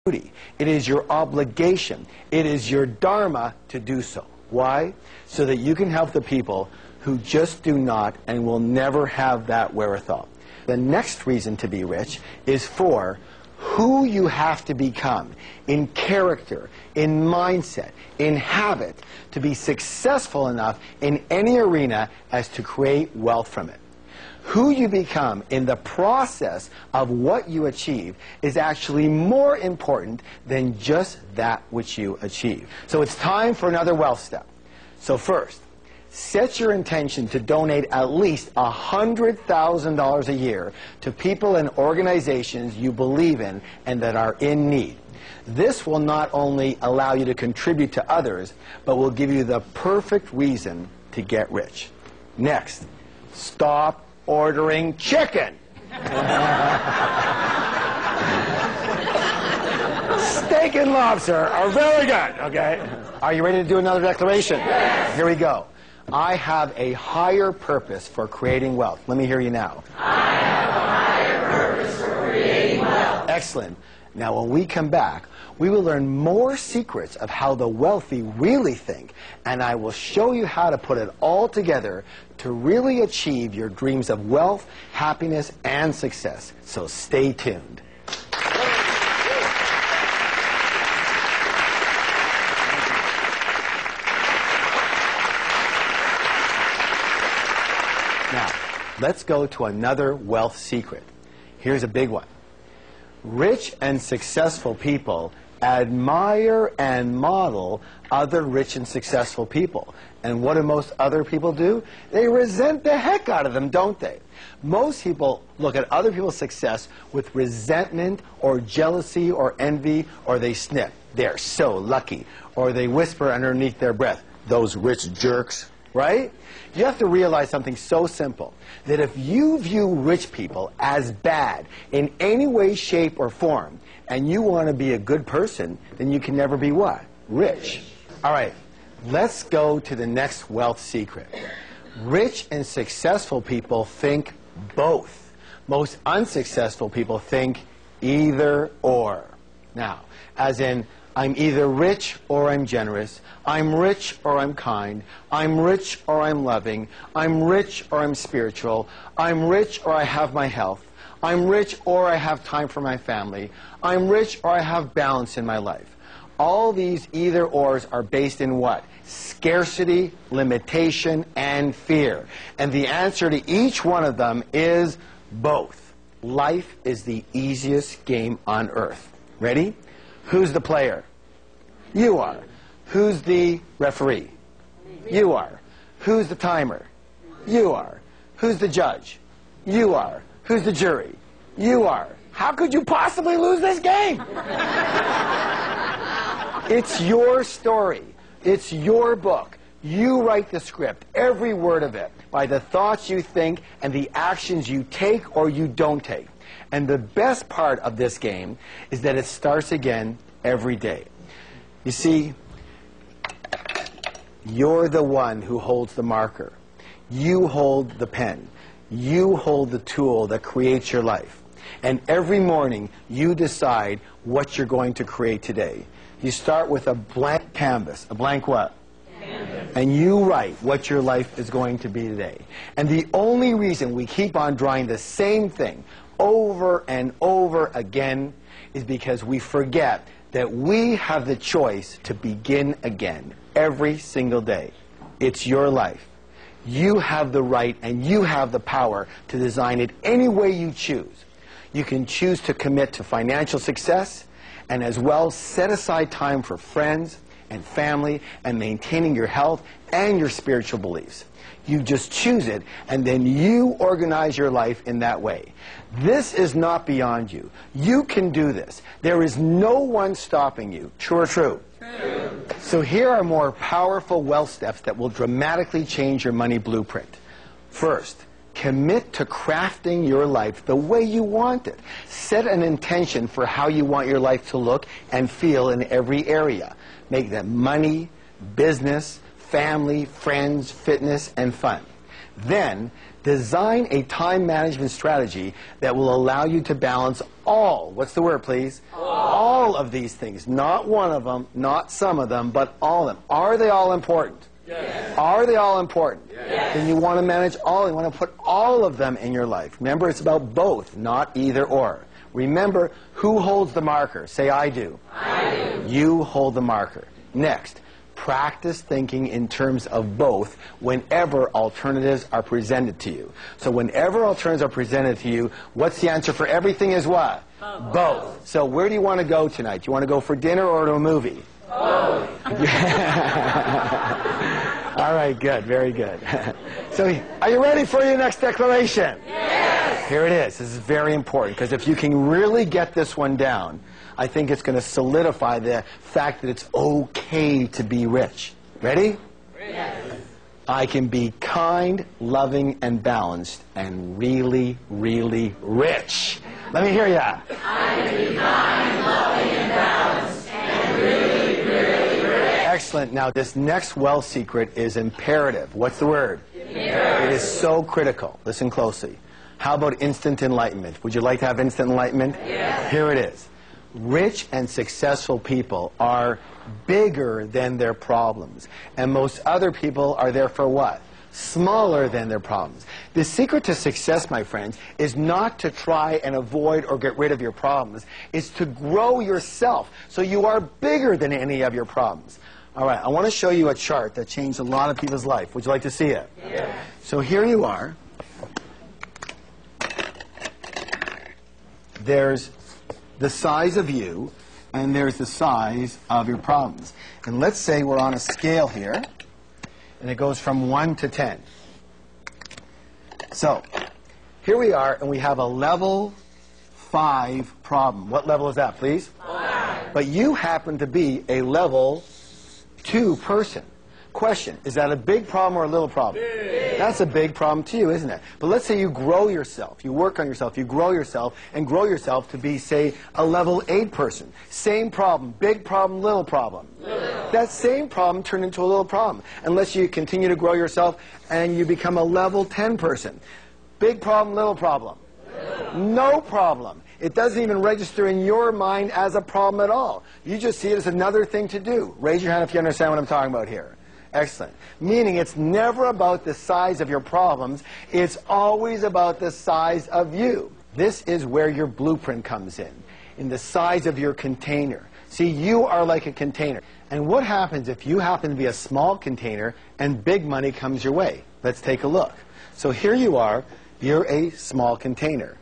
duty. It is your obligation. It is your dharma to do so. Why? So that you can help the people who just do not and will never have that wherewithal. The next reason to be rich is for who you have to become in character, in mindset, in habit, to be successful enough in any arena as to create wealth from it. Who you become in the process of what you achieve is actually more important than just that which you achieve. So it's time for another wealth step. So first, set your intention to donate at least $100,000 a year to people and organizations you believe in and that are in need. This will not only allow you to contribute to others, but will give you the perfect reason to get rich. Next, stop ordering chicken. Steak and lobster are very good, okay? Are you ready to do another declaration? Yes. Here we go. I have a higher purpose for creating wealth. Let me hear you now. I have a higher purpose for creating wealth. Excellent. Now, when we come back, we will learn more secrets of how the wealthy really think, and I will show you how to put it all together to really achieve your dreams of wealth, happiness, and success. So stay tuned. Now, let's go to another wealth secret. Here's a big one. Rich and successful people admire and model other rich and successful people. And what do most other people do? They resent the heck out of them, don't they? Most people look at other people's success with resentment or jealousy or envy, or they sniff, "They're so lucky," or they whisper underneath their breath, "Those rich jerks." Right? You have to realize something so simple, that if you view rich people as bad in any way, shape, or form, and you want to be a good person, then you can never be what? Rich. All right, let's go to the next wealth secret. Rich and successful people think both. Most unsuccessful people think either or. Now, as in, I'm either rich or I'm generous. I'm rich or I'm kind. I'm rich or I'm loving. I'm rich or I'm spiritual. I'm rich or I have my health. I'm rich or I have time for my family. I'm rich or I have balance in my life. All these either-ors are based in what? Scarcity, limitation, and fear. And the answer to each one of them is both. Life is the easiest game on earth. Ready? Who's the player? You are. Who's the referee? You are. Who's the timer? You are. Who's the judge? You are. Who's the jury? You are. How could you possibly lose this game? It's your story. It's your book. You write the script, every word of it, by the thoughts you think and the actions you take or you don't take. And the best part of this game is that it starts again every day. You see, you're the one who holds the marker. You hold the pen. You hold the tool that creates your life. And every morning, you decide what you're going to create today. You start with a blank canvas. A blank what? Canvas. And you write what your life is going to be today. And the only reason we keep on drawing the same thing over and over again is because we forget that we have the choice to begin again every single day. It's your life. You have the right and you have the power to design it any way you choose. You can choose to commit to financial success and as well set aside time for friends and family and maintaining your health and your spiritual beliefs. You just choose it, and then you organize your life in that way. This is not beyond you. You can do this. There is no one stopping you. True or true? True. So here are more powerful wealth steps that will dramatically change your money blueprint. First, commit to crafting your life the way you want it. Set an intention for how you want your life to look and feel in every area. Make them money, business, family, friends, fitness, and fun. Then, design a time management strategy that will allow you to balance all, what's the word, please? All of these things. Not one of them, not some of them, but all of them. Are they all important? Yes. Are they all important? Yes. Then you want to manage all. You want to put all of them in your life. Remember, it's about both, not either or. Remember, who holds the marker? Say, I do. I do. You hold the marker. Next, practice thinking in terms of both whenever alternatives are presented to you. So whenever alternatives are presented to you, what's the answer for everything is what? Both. So where do you want to go tonight? Do you want to go for dinner or to a movie? Both. All right, good, very good. So are you ready for your next declaration? Yes. Here it is. This is very important, because if you can really get this one down, I think it's going to solidify the fact that it's okay to be rich. Ready? Yes. I can be kind, loving, and balanced, and really, really rich. Let me hear ya. I can be kind, loving, and balanced, and really, really rich. Excellent. Now, this next wealth secret is imperative. What's the word? Imperative. It is so critical. Listen closely. How about instant enlightenment? Would you like to have instant enlightenment? Yes. Here it is. Rich and successful people are bigger than their problems. And most other people are therefore what? Smaller than their problems. The secret to success, my friends, is not to try and avoid or get rid of your problems. It's to grow yourself so you are bigger than any of your problems. All right, I want to show you a chart that changed a lot of people's life. Would you like to see it? Yes. So here you are. There's the size of you, and there's the size of your problems. And let's say we're on a scale here, and it goes from 1 to 10. So here we are, and we have a level 5 problem. What level is that, please? 5. But you happen to be a level 2 person. Question, is that a big problem or a little problem? Big. That's a big problem to you, isn't it? But let's say you grow yourself, you work on yourself, you grow yourself, and grow yourself to be, say, a level 8 person. Same problem, big problem, little problem. Little. That same problem turned into a little problem. Unless you continue to grow yourself and you become a level 10 person. Big problem, little problem. Little. No problem. It doesn't even register in your mind as a problem at all. You just see it as another thing to do. Raise your hand if you understand what I'm talking about here. Excellent. Meaning it's never about the size of your problems. It's always about the size of you. This is where your blueprint comes in the size of your container. See, you are like a container. And what happens if you happen to be a small container and big money comes your way? Let's take a look. So here you are. You're a small container.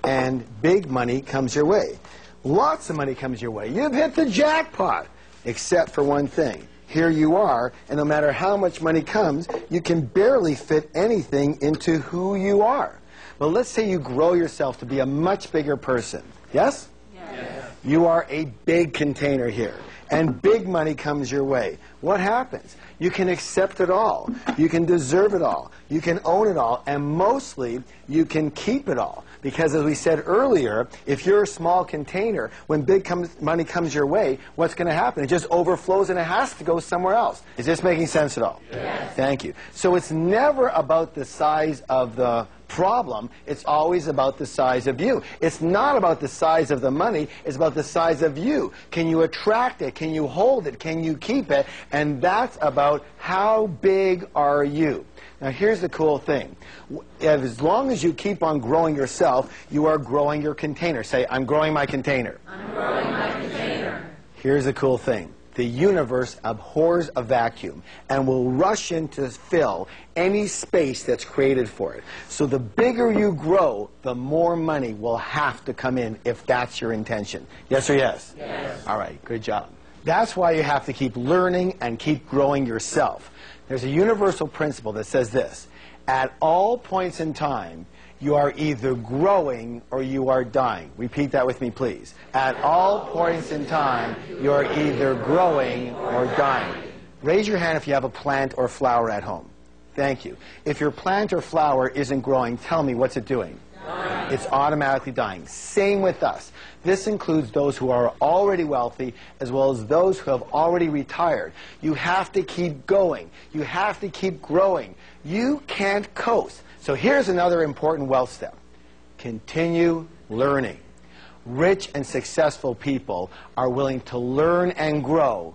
And big money comes your way. Lots of money comes your way. You've hit the jackpot. Except for one thing. Here you are, and no matter how much money comes, you can barely fit anything into who you are. Well, let's say you grow yourself to be a much bigger person. Yes? Yes. You are a big container here, and big money comes your way. What happens? You can accept it all. You can deserve it all. You can own it all, and mostly, you can keep it all. Because as we said earlier, if you're a small container, when money comes your way, what's going to happen? It just overflows and it has to go somewhere else. Is this making sense at all? Yes. Thank you. So it's never about the size of the problem. It's always about the size of you. It's not about the size of the money. It's about the size of you. Can you attract it? Can you hold it? Can you keep it? And that's about how big are you. Now, here's the cool thing. As long as you keep on growing yourself, you are growing your container. Say, I'm growing my container. I'm growing my container. Here's the cool thing. The universe abhors a vacuum and will rush in to fill any space that's created for it. So the bigger you grow, the more money will have to come in if that's your intention. Yes or yes? Yes. All right, good job. That's why you have to keep learning and keep growing yourself. There's a universal principle that says this. At all points in time, you are either growing or you are dying. Repeat that with me, please. At all points in time, you are either growing or dying. Raise your hand if you have a plant or flower at home. Thank you. If your plant or flower isn't growing, tell me, what's it doing? It's automatically dying. Same with us. This includes those who are already wealthy as well as those who have already retired. You have to keep going. You have to keep growing. You can't coast. So here's another important wealth step. Continue learning. Rich and successful people are willing to learn and grow